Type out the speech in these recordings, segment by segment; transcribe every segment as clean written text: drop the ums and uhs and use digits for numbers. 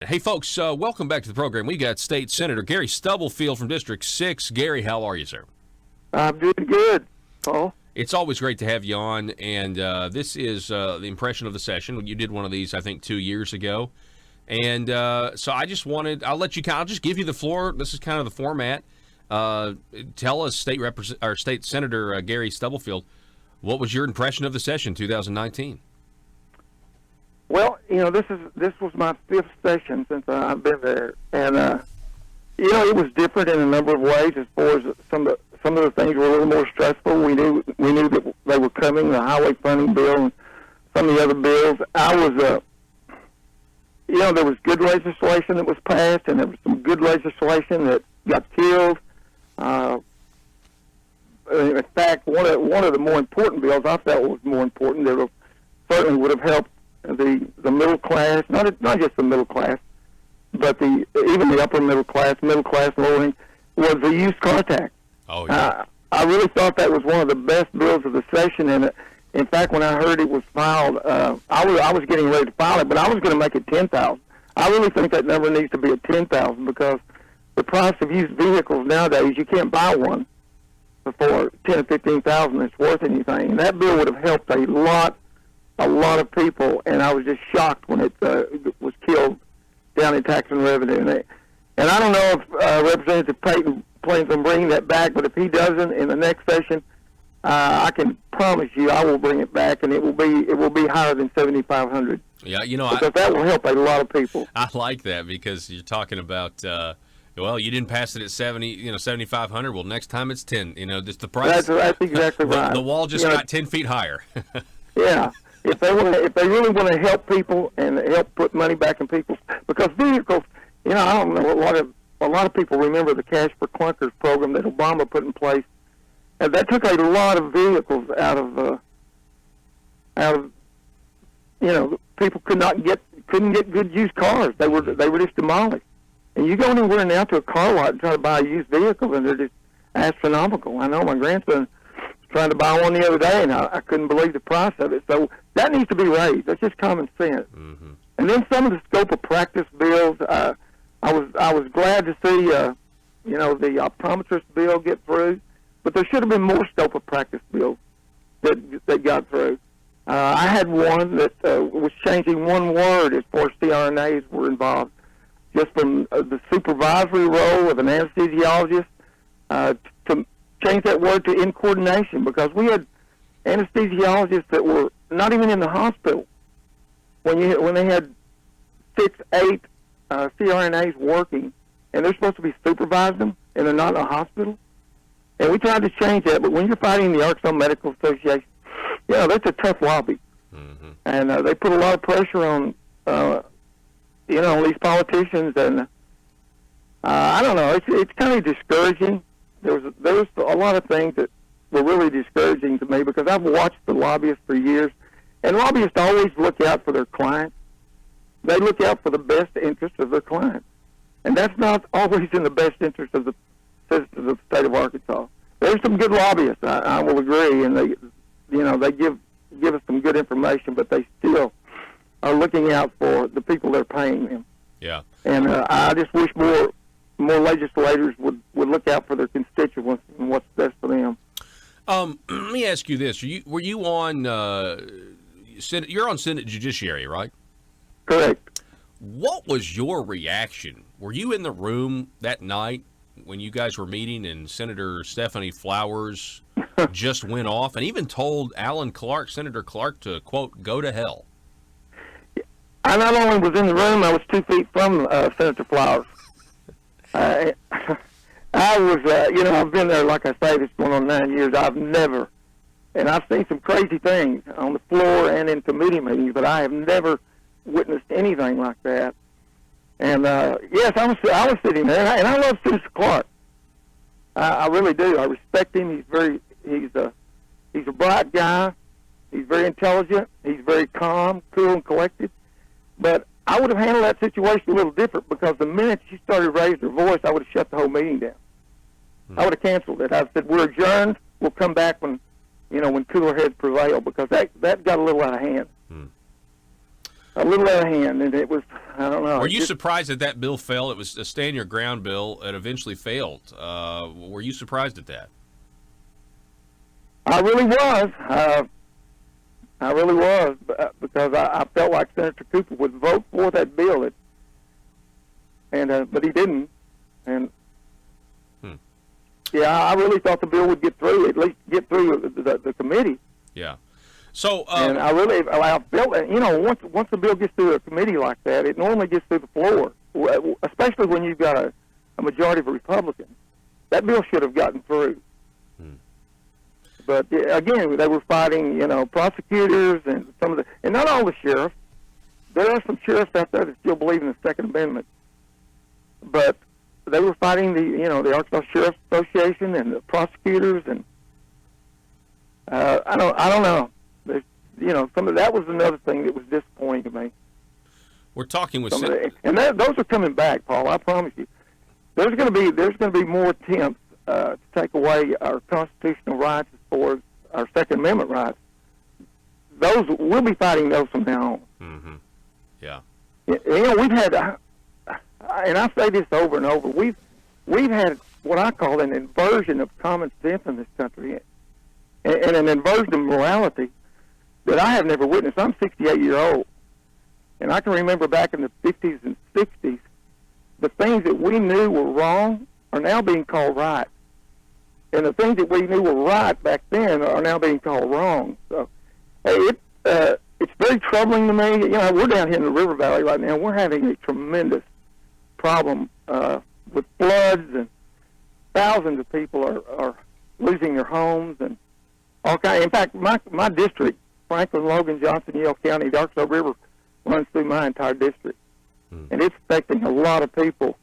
Hey, folks, welcome back to the program. We got State Senator Gary Stubblefield from District 6. Gary, how are you, sir? I'm doing good, Paul. It's always great to have you on, and this is the impression of the session. You did one of these, I think, 2 years ago. And so I just wanted, I'll just give you the floor. This is kind of the format. Tell us, State Senator Gary Stubblefield, what was your impression of the session 2019? Well, this was my fifth session since I've been there, and it was different in a number of ways. As far as some of the things were a little more stressful. We knew that they were coming. The highway funding bill and some of the other bills. There was good legislation that was passed, and there was some good legislation that got killed. In fact, one of the more important bills I felt was more important that certainly would have helped the middle class, not just the middle class, but even the upper middle class lowering, was the used car tax. Oh, yeah. I really thought that was one of the best bills of the session, and in fact, when I heard it was filed, I was getting ready to file it, but I was going to make it $10,000. I really think that number needs to be at $10,000 because the price of used vehicles nowadays, you can't buy one for $10,000 or $15,000 that's worth anything. And that bill would have helped a lot of people, and I was just shocked when it was killed down in tax and revenue. And I don't know if Representative Payton plans on bringing that back, but if he doesn't in the next session, I can promise you I will bring it back, and it will be higher than $7,500. Yeah, because that will help a lot of people. I like that because you're talking about. You didn't pass it at 7,500. Well, next time it's 10. Just the price. That's exactly right. The wall just got 10 feet higher. Yeah, if they really want to help people and help put money back in people's, because vehicles, I don't know, a lot of people remember the Cash for Clunkers program that Obama put in place, and that took a lot of vehicles out of people couldn't get good used cars. They were just demolished. And you go anywhere now to a car lot and try to buy a used vehicle, and they're just astronomical. I know my grandson was trying to buy one the other day, and I couldn't believe the price of it. So that needs to be raised. That's just common sense. Mm-hmm. And then some of the scope of practice bills, I was glad to see the optometrist bill get through, but there should have been more scope of practice bills that got through. I had one that was changing one word as far as CRNAs were involved, just from the supervisory role of an anesthesiologist to change that word to in coordination, because we had anesthesiologists that were not even in the hospital when they had 6, 8 CRNAs working, and they're supposed to be supervising them, and they're not in a hospital. And we tried to change that, but when you're fighting the Arkansas Medical Association, that's a tough lobby. Mm-hmm. And they put a lot of pressure on these politicians, and I don't know. It's kind of discouraging. There was a lot of things that were really discouraging to me, because I've watched the lobbyists for years, and lobbyists always look out for their clients. They look out for the best interest of their clients, and that's not always in the best interest of the citizens of the state of Arkansas. There's some good lobbyists, I will agree, and they give us some good information, but they still are looking out for the people they're paying them. Yeah. And I just wish more legislators would look out for their constituents and what's best for them. Let me ask you this: were you on Senate? You're on Senate Judiciary, right? Correct. What was your reaction? Were you in the room that night when you guys were meeting and Senator Stephanie Flowers just went off and even told Senator Clark to, quote, go to hell? I not only was in the room, I was 2 feet from Senator Flowers. I was, I've been there, like I say, it's going on 9 years. And I've seen some crazy things on the floor and in committee meetings, but I have never witnessed anything like that. And yes, I was sitting there, and I love Senator Clark. I really do. I respect him. He's a bright guy. He's very intelligent. He's very calm, cool, and collected. But I would have handled that situation a little different, because the minute she started raising her voice, I would have shut the whole meeting down. I would have canceled it. I said, we're adjourned. We'll come back when cooler heads prevail, because that got a little out of hand. a little out of hand, and it was, I don't know. Were you surprised that that bill fell? It was a stand your ground bill. It eventually failed. Were you surprised at that? I really was. I really was, because I felt like Senator Cooper would vote for that bill, but he didn't. And yeah, I really thought the bill would get through, at least get through the committee. Yeah. So, and I felt that, once the bill gets through a committee like that, it normally gets through the floor, especially when you've got a majority of Republicans. That bill should have gotten through. But again, they were fighting, prosecutors and and not all the sheriffs. There are some sheriffs out there that still believe in the Second Amendment. But they were fighting the Arkansas Sheriff's Association and the prosecutors, and I don't know. Some of that was another thing that was disappointing to me. We're talking with those are coming back, Paul. I promise you. There's going to be more attempts to take away our constitutional rights as far as our Second Amendment rights. We'll be fighting those from now on. Mm-hmm. Yeah. We've had, and I say this over and over, we've had what I call an inversion of common sense in this country, and an inversion of morality that I have never witnessed. I'm 68 years old, and I can remember back in the 50s and 60s, the things that we knew were wrong are now being called right. And the things that we knew were right back then are now being called wrong. So it's very troubling to me. We're down here in the River Valley right now. We're having a tremendous problem with floods, and thousands of people are losing their homes and all kinds. In fact, my district, Franklin, Logan, Johnson, Yale County, the Arkansas River runs through my entire district. And it's affecting a lot of people.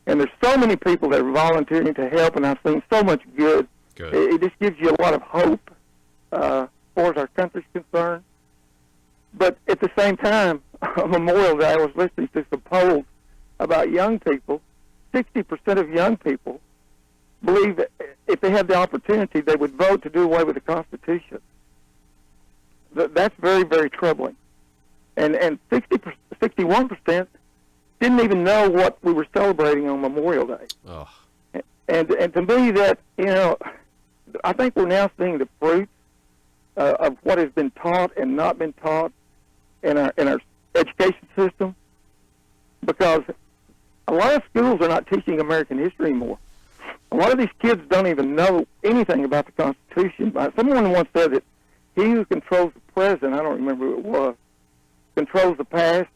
And there's so many people that are volunteering to help, and I've seen so much good. It just gives you a lot of hope as far as our country's concerned. But at the same time, on Memorial Day, I was listening to some polls about young people. 60% of young people believe that if they had the opportunity, they would vote to do away with the Constitution. That's very, very troubling. And 61% didn't even know what we were celebrating on Memorial Day. Oh. And to me, that I think we're now seeing the fruits of what has been taught and not been taught in our education system, because a lot of schools are not teaching American history anymore. A lot of these kids don't even know anything about the Constitution. Someone once said that he who controls the present, I don't remember who it was, controls the past,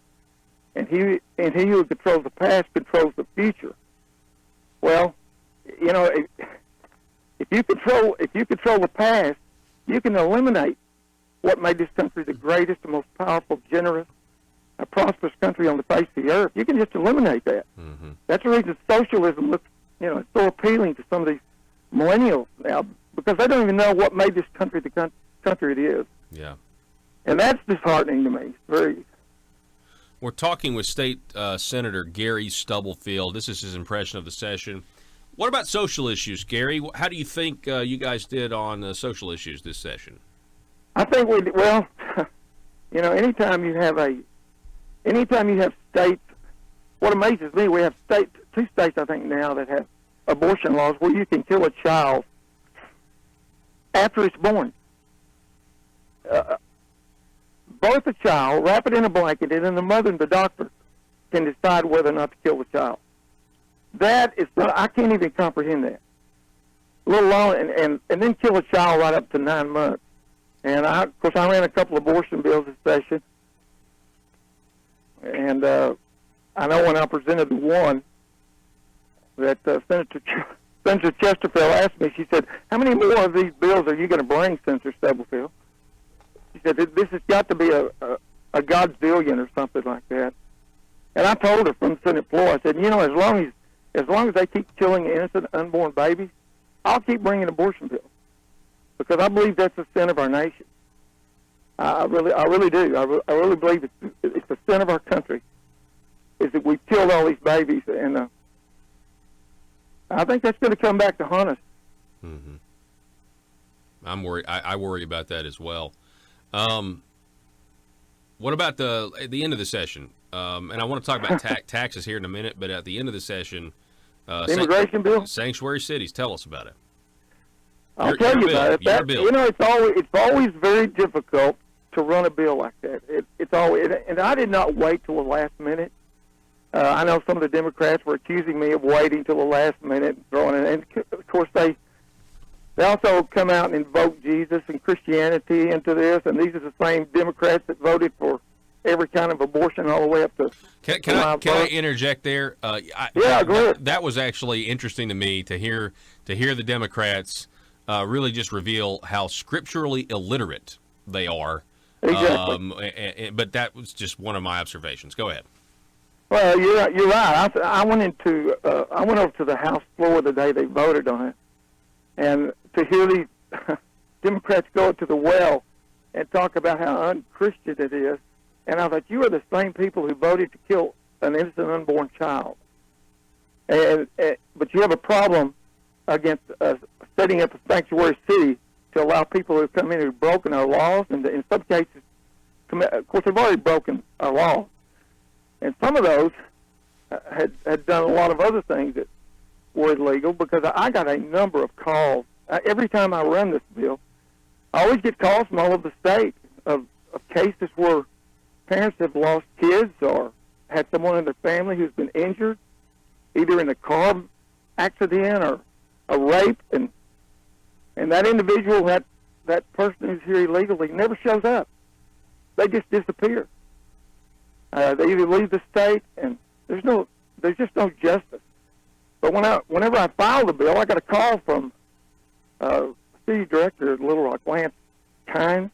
and he who controls the past controls the future. Well, if you control the past, you can eliminate what made this country the greatest, the most powerful, generous, prosperous country on the face of the earth. You can just eliminate that. Mm-hmm. That's the reason socialism looks, it's so appealing to some of these millennials now, because they don't even know what made this country the country it is. Yeah. And that's disheartening to me. We're talking with State Senator Gary Stubblefield. This is his impression of the session. What about social issues, Gary? How do you think you guys did on social issues this session? I think anytime you have states, what amazes me, we have two states, I think, now that have abortion laws where you can kill a child after it's born. Birth a child, wrap it in a blanket, and then the mother and the doctor can decide whether or not to kill the child. That is, I can't even comprehend that. Let alone, and then kill a child right up to 9 months. And of course, I ran a couple of abortion bills this session, and I know when I presented the one that Senator Chesterfield asked me, she said, "How many more of these bills are you going to bring, Senator Stubblefield?" She said, "This has got to be a Godzillion or something like that." And I told her from the Senate floor, I said, as long as they keep killing innocent unborn babies, I'll keep bringing abortion bills, because I believe that's the sin of our nation. I really do. I really believe it's the sin of our country, is that we've killed all these babies, and I think that's going to come back to haunt us. Mm-hmm. I'm worried. I worry about that as well. What about at the end of the session? And I want to talk about taxes here in a minute, but at the end of the session, The immigration bill? sanctuary cities. Tell us about it. I'll tell you about it. Your bill. You know, it's always very difficult to run a bill like that. It's always, and I did not wait till the last minute. I know some of the Democrats were accusing me of waiting till the last minute and throwing it. And of course, they also come out and invoke Jesus and Christianity into this. And these are the same Democrats that voted for every kind of abortion all the way up to. Can I interject there? Yeah, go ahead. That was actually interesting to me to hear the Democrats really just reveal how scripturally illiterate they are. Exactly. But that was just one of my observations. Go ahead. Well, you're right. I went over to the House floor the day they voted on it, and to hear these Democrats go to the well and talk about how unchristian it is, and I thought, you are the same people who voted to kill an innocent unborn child, but you have a problem against setting up a sanctuary city to allow people who come in who've broken our laws, and in some cases, of course, they've already broken our laws. And some of those had done a lot of other things that were illegal, because I got a number of calls. Every time I run this bill, I always get calls from all over the state of cases where parents have lost kids or had someone in their family who's been injured, either in a car accident or a rape, and that individual, that person who's here illegally, never shows up. They just disappear. They either leave the state, and there's just no justice. But whenever I filed the bill, I got a call from city director of Little Rock, Lance Kine,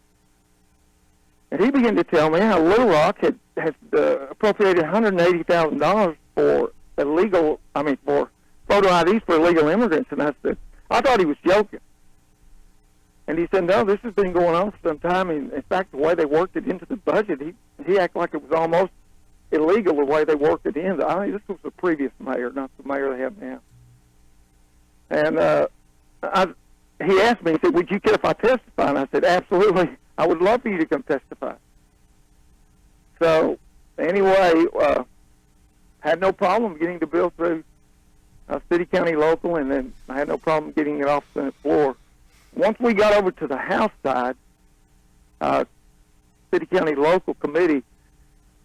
and he began to tell me how Little Rock has appropriated $180,000 for for photo IDs for illegal immigrants. And I said, I thought he was joking. And he said, no, this has been going on for some time. And in fact, the way they worked it into the budget, he acted like it was almost illegal the way they worked it in. This was the previous mayor, not the mayor they have now. And he asked me, he said, would you care if I testify? And I said, absolutely. I would love for you to come testify. So anyway, had no problem getting the bill through city, county, local, and then I had no problem getting it off the Senate floor. Once we got over to the House side, city, county, local committee,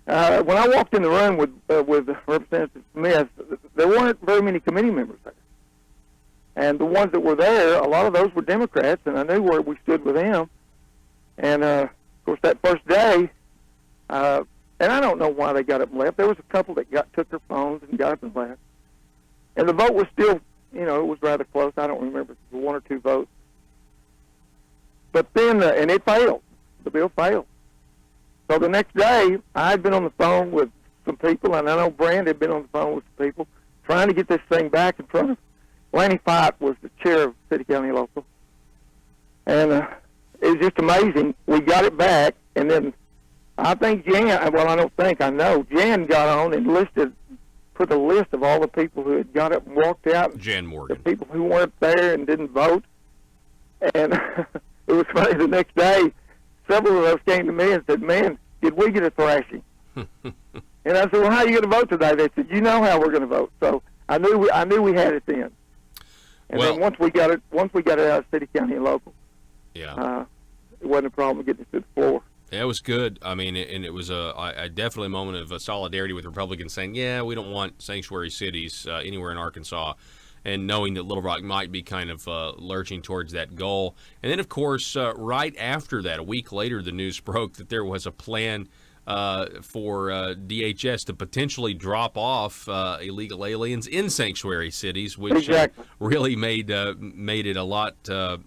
when I walked in the room with Representative Smith, there weren't very many committee members there. And the ones that were there, a lot of those were Democrats, and I knew where we stood with them. And, of course, that first day, and I don't know why they got up and left. There was a couple that took their phones and got up and left. And the vote was still, it was rather close. I don't remember if it was one or two votes. But then, and it failed. The bill failed. So the next day, I had been on the phone with some people, and I know Brand had been on the phone with some people, trying to get this thing back in front of Lanny Fight was the chair of City County Local. And it was just amazing. We got it back, and then I think I know Jan got on and put a list of all the people who had got up and walked out. Jan Morgan. The people who weren't there and didn't vote. And it was funny, the next day, several of those came to me and said, man, did we get a thrashing? And I said, well, how are you going to vote today? They said, you know how we're going to vote. So I knew we had it then. And then once we got it out of city, county, and local, it wasn't a problem getting it to the floor. Yeah, it was good. I mean, and it was a definitely a moment of solidarity with Republicans saying, yeah, we don't want sanctuary cities anywhere in Arkansas, and knowing that Little Rock might be kind of lurching towards that goal. And then, of course, right after that, a week later, the news broke that there was a plan for DHS to potentially drop off illegal aliens in sanctuary cities, which really made it a lot, a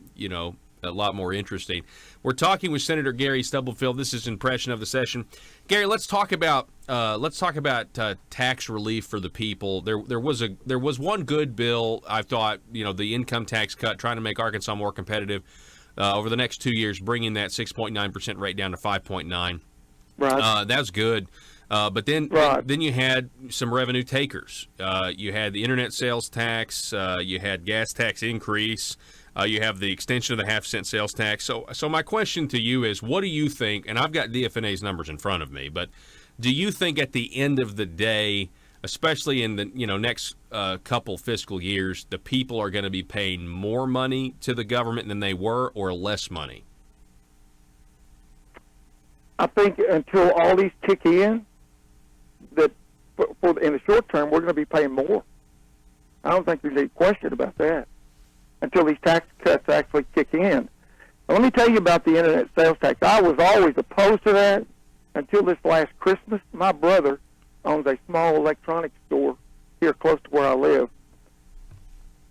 lot more interesting. We're talking with Senator Gary Stubblefield. This is Impression of the Session. Gary, let's talk about tax relief for the people. There was one good bill, I thought, the income tax cut, trying to make Arkansas more competitive over the next 2 years, bringing that 6.9% rate down to 5.9%. Right. That's good. But then you had some revenue takers. You had the internet sales tax. You had gas tax increase. You have the extension of the half-cent sales tax. So my question to you is, what do you think, and I've got DFNA's numbers in front of me, but do you think at the end of the day, especially in the next couple fiscal years, the people are going to be paying more money to the government than they were, or less money? I think until all these kick in, that in the short term, we're going to be paying more. I don't think there's any question about that until these tax cuts actually kick in. Now, let me tell you about the internet sales tax. I was always opposed to that until this last Christmas. My brother owns a small electronics store here close to where I live.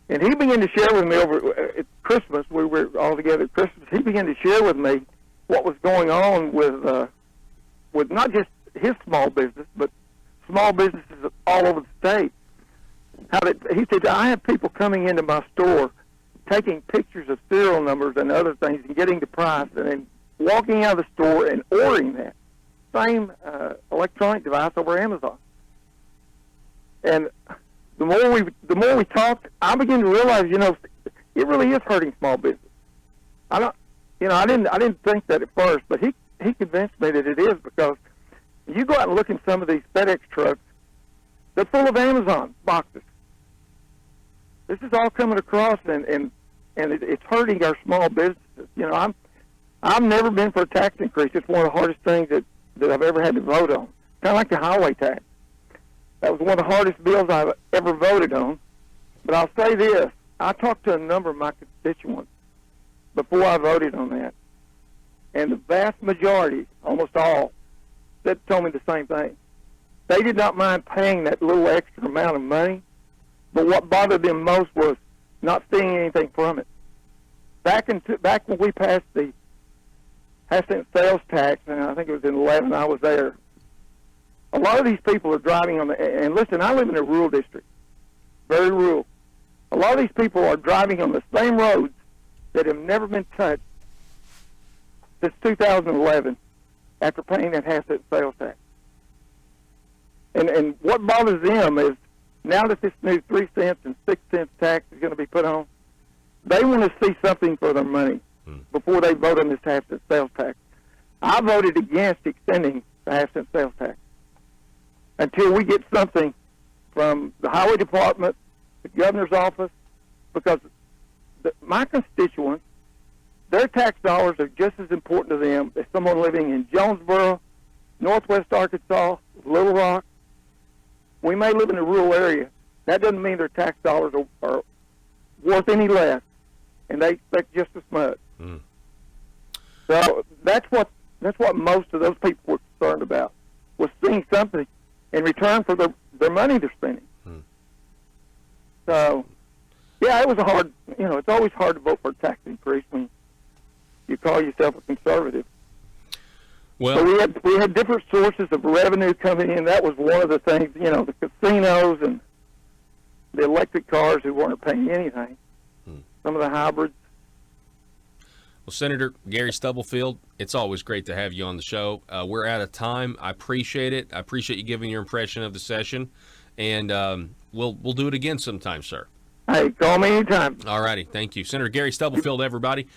And he began to share with me over at Christmas, we were all together at Christmas, he began to share with me what was going on with not just his small business, but small businesses all over the state. He said, I have people coming into my store taking pictures of serial numbers and other things and getting the price and then walking out of the store and ordering that same electronic device over Amazon. And the more we talked, I began to realize, it really is hurting small business. I didn't think that at first, but he convinced me that it is, because you go out and look in some of these FedEx trucks, they're full of Amazon boxes. This is all coming across, and it's hurting our small businesses. I've never been for a tax increase. It's one of the hardest things that I've ever had to vote on. Kind of like the highway tax. That was one of the hardest bills I've ever voted on. But I'll say this. I talked to a number of my constituents before I voted on that. And the vast majority, almost all, told me the same thing. They did not mind paying that little extra amount of money, but what bothered them most was not seeing anything from it. Back when we passed the half-cent sales tax, and I think it was in 11, I was there, a lot of these people are driving and listen, I live in a rural district, very rural. A lot of these people are driving on the same roads that have never been touched since 2011 after paying that half-cent sales tax. And what bothers them is, now that this new 3 cents and 6 cents tax is going to be put on, they want to see something for their money before they vote on this half-cent sales tax. I voted against extending the half-cent sales tax until we get something from the highway department, the governor's office, because my constituents, their tax dollars are just as important to them as someone living in Jonesboro, Northwest Arkansas, Little Rock. We may live in a rural area. That doesn't mean their tax dollars are worth any less, and they expect just as much. So that's what most of those people were concerned about, was seeing something in return for their money they're spending. So, yeah, it was it's always hard to vote for a tax increase when you call yourself a conservative. Well, so we had different sources of revenue coming in. That was one of the things, the casinos and the electric cars who weren't paying anything. Some of the hybrids. Well, Senator Gary Stubblefield, it's always great to have you on the show. We're out of time. I appreciate it. I appreciate you giving your impression of the session, and we'll do it again sometime, sir. Hey, call me anytime. All righty. Thank you. Senator Gary Stubblefield, everybody.